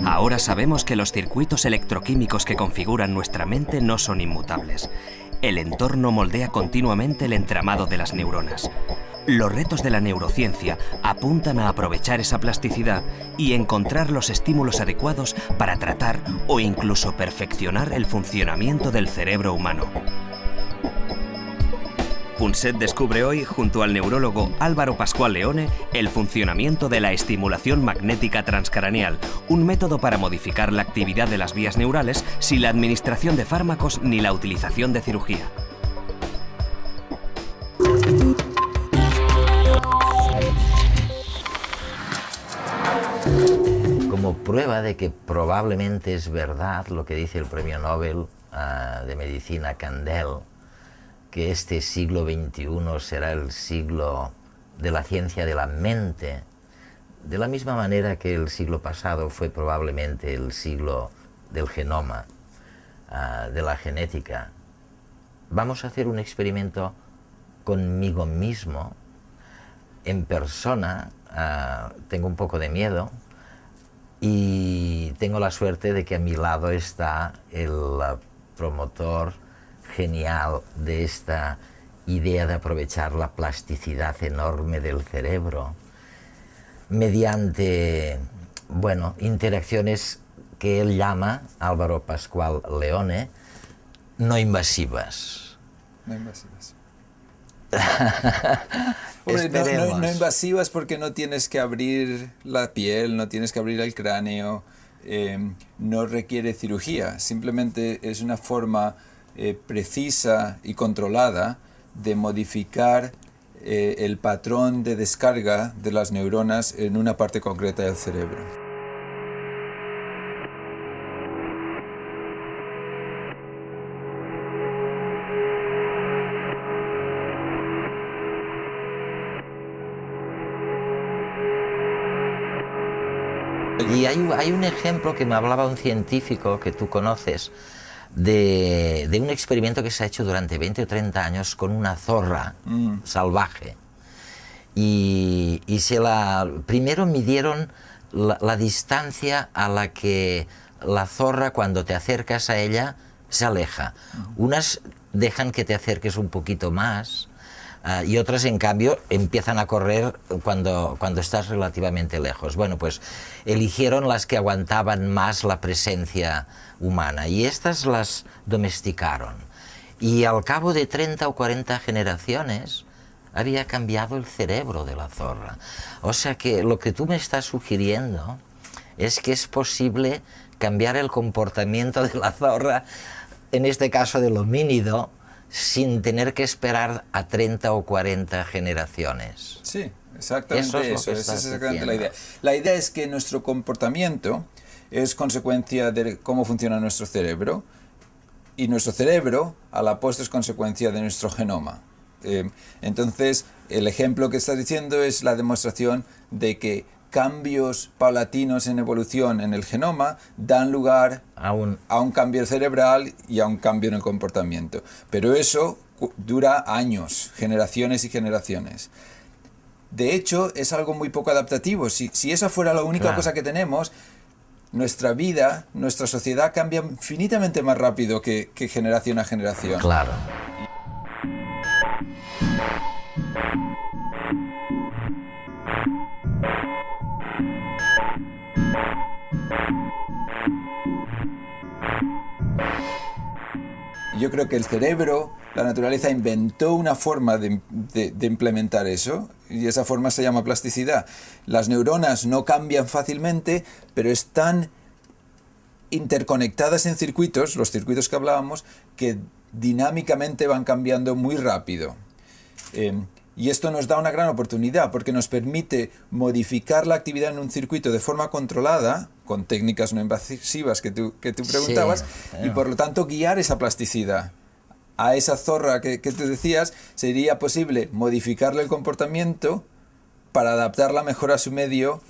Ahora sabemos que los circuitos electroquímicos que configuran nuestra mente no son inmutables. El entorno moldea continuamente el entramado de las neuronas. Los retos de la neurociencia apuntan a aprovechar esa plasticidad y encontrar los estímulos adecuados para tratar o incluso perfeccionar el funcionamiento del cerebro humano. Punset descubre hoy, junto al neurólogo Álvaro Pascual Leone, el funcionamiento de la estimulación magnética transcraneal, un método para modificar la actividad de las vías neurales sin la administración de fármacos ni la utilización de cirugía. Como prueba de que probablemente es verdad lo que dice el premio Nobel de Medicina Kandel, que este siglo XXI será el siglo de la ciencia de la mente, de la misma manera que el siglo pasado fue probablemente el siglo del genoma, de la genética. Vamos a hacer un experimento conmigo mismo, en persona. Tengo un poco de miedo y tengo la suerte de que a mi lado está el promotor genial de esta idea de aprovechar la plasticidad enorme del cerebro mediante, bueno, interacciones que él llama, Álvaro Pascual Leone, no invasivas. No invasivas. Esperemos. No invasivas porque no tienes que abrir la piel, no tienes que abrir el cráneo, no requiere cirugía, simplemente es una forma precisa y controlada de modificar el patrón de descarga de las neuronas en una parte concreta del cerebro. Y hay un ejemplo que me hablaba un científico que tú conoces, de un experimento que se ha hecho durante 20 o 30 años con una zorra salvaje. Y primero midieron la distancia a la que la zorra, cuando te acercas a ella, se aleja. Unas dejan que te acerques un poquito más, y otras, en cambio, empiezan a correr cuando estás relativamente lejos. Bueno, pues eligieron las que aguantaban más la presencia humana y estas las domesticaron. Y al cabo de 30 o 40 generaciones había cambiado el cerebro de la zorra. O sea que lo que tú me estás sugiriendo es que es posible cambiar el comportamiento de la zorra, en este caso del homínido, sin tener que esperar a 30 o 40 generaciones. Sí, exactamente eso. Esa es exactamente la idea. La idea es que nuestro comportamiento es consecuencia de cómo funciona nuestro cerebro, y nuestro cerebro, a la postre, es consecuencia de nuestro genoma. Entonces, el ejemplo que estás diciendo es la demostración de que cambios paulatinos en evolución en el genoma dan lugar a un cambio cerebral y a un cambio en el comportamiento. Pero eso dura años, generaciones y generaciones. De hecho, es algo muy poco adaptativo. Si esa fuera la única cosa que tenemos, nuestra vida, nuestra sociedad cambia infinitamente más rápido que generación a generación. Claro. Yo creo que el cerebro, la naturaleza inventó una forma de implementar eso, y esa forma se llama plasticidad. Las neuronas no cambian fácilmente, pero están interconectadas en circuitos, los circuitos que hablábamos, que dinámicamente van cambiando muy rápido. Y esto nos da una gran oportunidad porque nos permite modificar la actividad en un circuito de forma controlada, con técnicas no invasivas que tú preguntabas, y por lo tanto guiar esa plasticidad. A esa zorra que te decías, sería posible modificarle el comportamiento para adaptarla mejor a su medio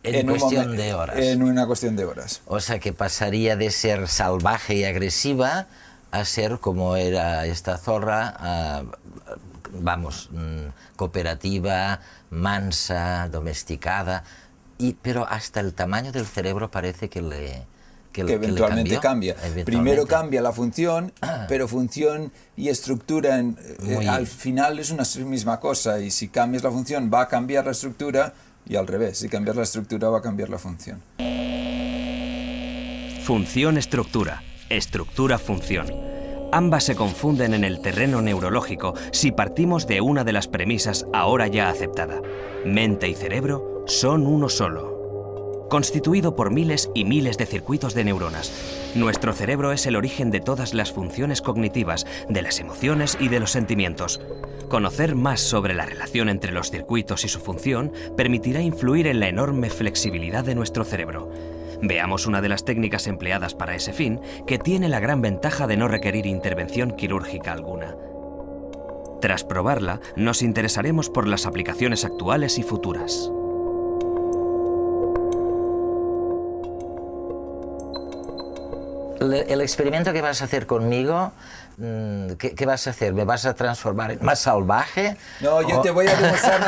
en cuestión de horas. En una cuestión de horas. O sea que pasaría de ser salvaje y agresiva a ser como era esta zorra, cooperativa, mansa, domesticada, pero hasta el tamaño del cerebro parece que eventualmente cambia. Primero cambia la función, pero función y estructura al final es una misma cosa, y si cambias la función va a cambiar la estructura, y al revés, si cambias la estructura va a cambiar la función. Función-estructura, estructura-función. Ambas se confunden en el terreno neurológico si partimos de una de las premisas ahora ya aceptada. Mente y cerebro son uno solo, constituido por miles y miles de circuitos de neuronas. Nuestro cerebro es el origen de todas las funciones cognitivas, de las emociones y de los sentimientos. Conocer más sobre la relación entre los circuitos y su función permitirá influir en la enorme flexibilidad de nuestro cerebro. Veamos una de las técnicas empleadas para ese fin, que tiene la gran ventaja de no requerir intervención quirúrgica alguna. Tras probarla, nos interesaremos por las aplicaciones actuales y futuras. El experimento que vas a hacer conmigo, ¿qué vas a hacer? ¿Me vas a transformar en más salvaje? No, yo te voy a demostrar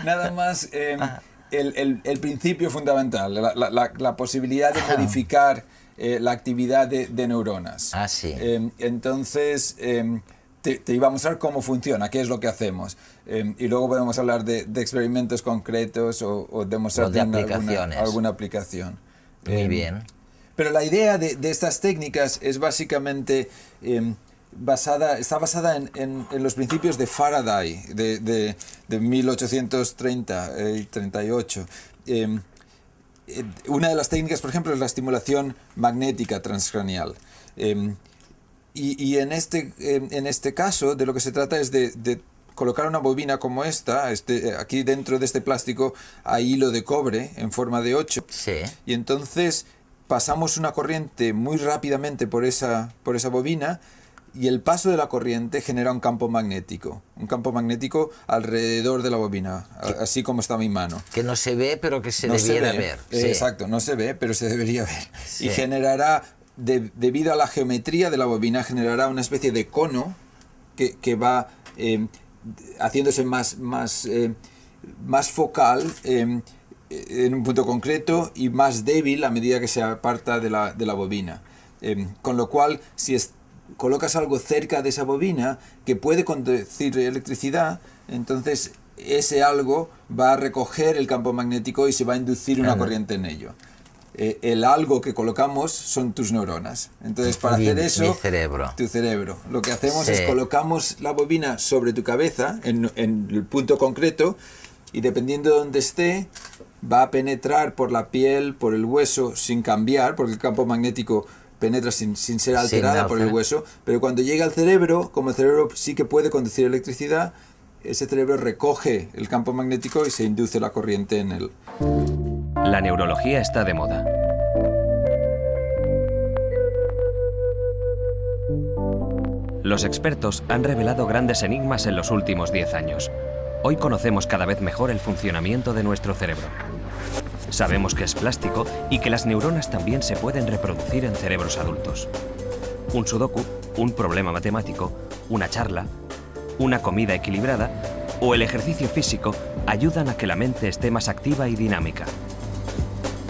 nada más el principio fundamental, la posibilidad de modificar la actividad de neuronas. Ah, sí. Entonces, te iba a mostrar cómo funciona, qué es lo que hacemos. Y luego podemos hablar de experimentos concretos o demostrar alguna aplicación. Muy bien. Pero la idea de estas técnicas es básicamente está basada en los principios de Faraday de 1830 y 38. Una de las técnicas, por ejemplo, es la estimulación magnética transcranial. Y en este caso, de lo que se trata es de colocar una bobina como esta. Aquí dentro de este plástico hay hilo de cobre en forma de 8. Sí. Y entonces pasamos una corriente muy rápidamente por esa bobina, y el paso de la corriente genera un campo magnético alrededor de la bobina, así como está mi mano. Que no se ve, pero que se debiera ver. Sí. Exacto, no se ve, pero se debería ver. Sí. Y generará, debido a la geometría de la bobina, generará una especie de cono que va haciéndose más focal, en un punto concreto, y más débil a medida que se aparta de la bobina. Con lo cual, si colocas algo cerca de esa bobina que puede conducir electricidad, entonces ese algo va a recoger el campo magnético y se va a inducir una corriente en ello. El algo que colocamos son tus neuronas. Entonces, para hacer eso, tu cerebro. Lo que hacemos es colocamos la bobina sobre tu cabeza, en el punto concreto, y dependiendo de dónde esté, va a penetrar por la piel, por el hueso, sin cambiar, porque el campo magnético penetra sin ser alterada por el hueso, pero cuando llega al cerebro, como el cerebro sí que puede conducir electricidad, ese cerebro recoge el campo magnético y se induce la corriente en él. La neurología está de moda. Los expertos han revelado grandes enigmas en los últimos 10 años. Hoy conocemos cada vez mejor el funcionamiento de nuestro cerebro. Sabemos que es plástico y que las neuronas también se pueden reproducir en cerebros adultos. Un sudoku, un problema matemático, una charla, una comida equilibrada o el ejercicio físico ayudan a que la mente esté más activa y dinámica.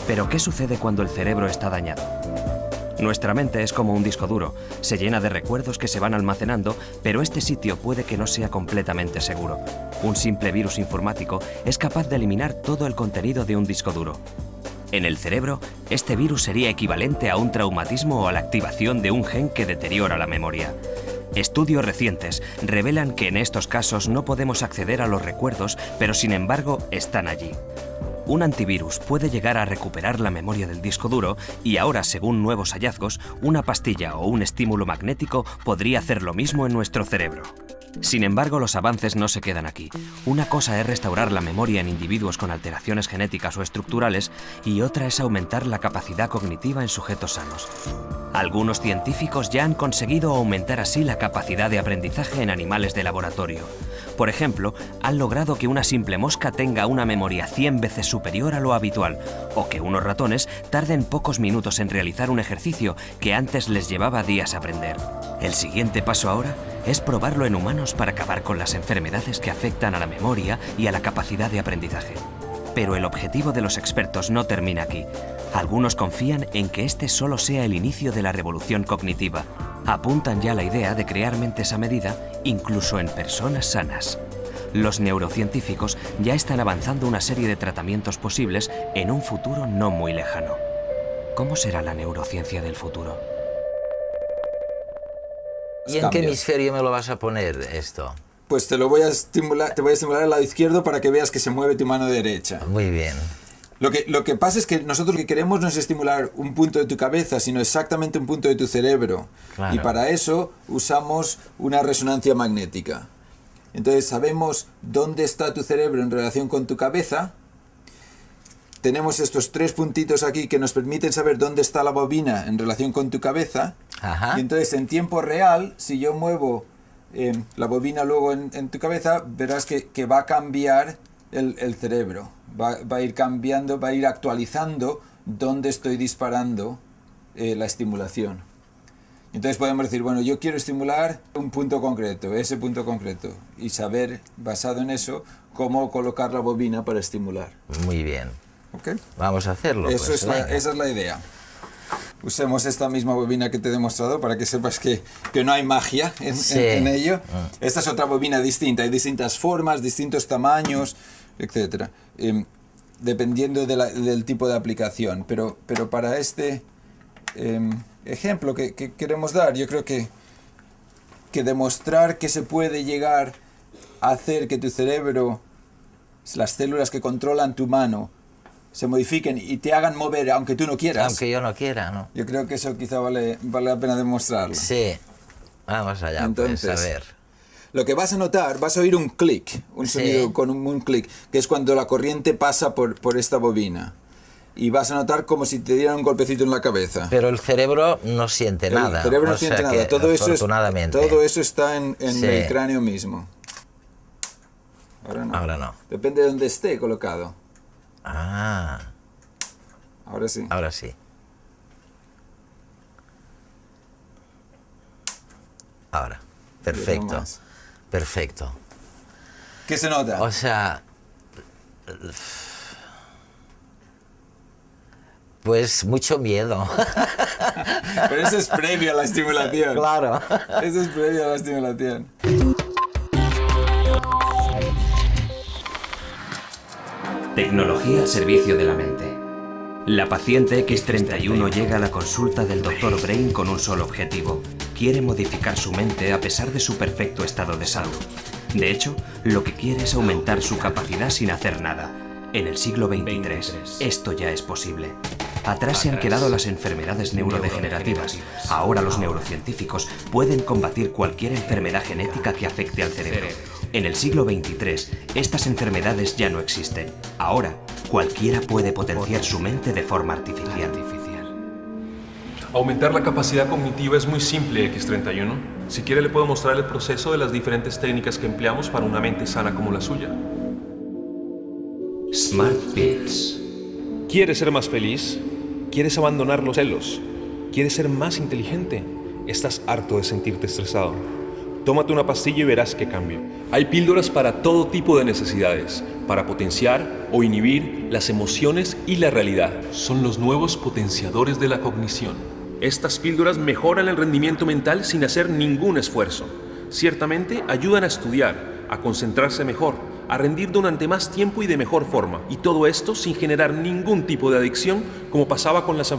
Pero ¿qué sucede cuando el cerebro está dañado? Nuestra mente es como un disco duro, se llena de recuerdos que se van almacenando, pero este sitio puede que no sea completamente seguro. Un simple virus informático es capaz de eliminar todo el contenido de un disco duro. En el cerebro, este virus sería equivalente a un traumatismo o a la activación de un gen que deteriora la memoria. Estudios recientes revelan que en estos casos no podemos acceder a los recuerdos, pero sin embargo están allí. Un antivirus puede llegar a recuperar la memoria del disco duro y ahora, según nuevos hallazgos, una pastilla o un estímulo magnético podría hacer lo mismo en nuestro cerebro. Sin embargo, los avances no se quedan aquí. Una cosa es restaurar la memoria en individuos con alteraciones genéticas o estructurales y otra es aumentar la capacidad cognitiva en sujetos sanos. Algunos científicos ya han conseguido aumentar así la capacidad de aprendizaje en animales de laboratorio. Por ejemplo, han logrado que una simple mosca tenga una memoria 100 veces superior a lo habitual, o que unos ratones tarden pocos minutos en realizar un ejercicio que antes les llevaba días aprender. El siguiente paso ahora es probarlo en humanos para acabar con las enfermedades que afectan a la memoria y a la capacidad de aprendizaje. Pero el objetivo de los expertos no termina aquí. Algunos confían en que este solo sea el inicio de la revolución cognitiva. Apuntan ya a la idea de crear mentes a medida, incluso en personas sanas. Los neurocientíficos ya están avanzando una serie de tratamientos posibles en un futuro no muy lejano. ¿Cómo será la neurociencia del futuro? ¿Y en qué hemisferio me lo vas a poner esto? Pues te voy a estimular al lado izquierdo para que veas que se mueve tu mano derecha. Muy bien. Lo que pasa es que nosotros lo que queremos no es estimular un punto de tu cabeza, sino exactamente un punto de tu cerebro. Claro. Y para eso usamos una resonancia magnética. Entonces sabemos dónde está tu cerebro en relación con tu cabeza. Tenemos estos 3 puntitos aquí que nos permiten saber dónde está la bobina en relación con tu cabeza. Ajá. Y entonces en tiempo real, si yo muevo la bobina luego en tu cabeza, verás que va a cambiar el cerebro. Va a ir cambiando, va a ir actualizando dónde estoy disparando la estimulación. Entonces podemos decir, bueno, yo quiero estimular un punto concreto, ese punto concreto, y saber, basado en eso, cómo colocar la bobina para estimular. Muy bien. ¿Okay? Vamos a hacerlo. Eso pues, esa es la idea. Usemos esta misma bobina que te he demostrado para que sepas que no hay magia en ello. Esta es otra bobina distinta, hay distintas formas, distintos tamaños, etc. Dependiendo del tipo de aplicación. Pero para este ejemplo que queremos dar, yo creo que demostrar que se puede llegar a hacer que tu cerebro, las células que controlan tu mano, se modifiquen y te hagan mover aunque tú no quieras. Aunque yo no quiera, ¿no? Yo creo que eso quizá vale la pena demostrarlo. Sí. Vamos allá. Entonces, pues, a ver. Lo que vas a notar, vas a oír un clic, un sonido con un clic, que es cuando la corriente pasa por esta bobina. Y vas a notar como si te dieran un golpecito en la cabeza. Pero el cerebro no siente nada. El cerebro no siente nada. Todo eso está en el cráneo mismo. Ahora no. Ahora no. Depende de dónde esté colocado. Ah. Ahora sí. Ahora sí. Ahora. Perfecto. Perfecto. ¿Qué se nota? O sea... Pues mucho miedo. Pero eso es previo a la estimulación. Claro. Eso es previo a la estimulación. Tecnología al servicio de la mente. La paciente X31 llega a la consulta del Dr. Brain con un solo objetivo. Quiere modificar su mente a pesar de su perfecto estado de salud. De hecho, lo que quiere es aumentar su capacidad sin hacer nada. En el siglo XXIII, esto ya es posible. Atrás se han quedado las enfermedades neurodegenerativas. Ahora los neurocientíficos pueden combatir cualquier enfermedad genética que afecte al cerebro. En el siglo XXIII, estas enfermedades ya no existen. Ahora, cualquiera puede potenciar su mente de forma artificial. Aumentar la capacidad cognitiva es muy simple, X31. Si quiere, le puedo mostrar el proceso de las diferentes técnicas que empleamos para una mente sana como la suya. Smart Pills. ¿Quieres ser más feliz? ¿Quieres abandonar los celos? ¿Quieres ser más inteligente? ¿Estás harto de sentirte estresado? Tómate una pastilla y verás qué cambio. Hay píldoras para todo tipo de necesidades, para potenciar o inhibir las emociones y la realidad. Son los nuevos potenciadores de la cognición. Estas píldoras mejoran el rendimiento mental sin hacer ningún esfuerzo. Ciertamente ayudan a estudiar, a concentrarse mejor, a rendir durante más tiempo y de mejor forma. Y todo esto sin generar ningún tipo de adicción, como pasaba con las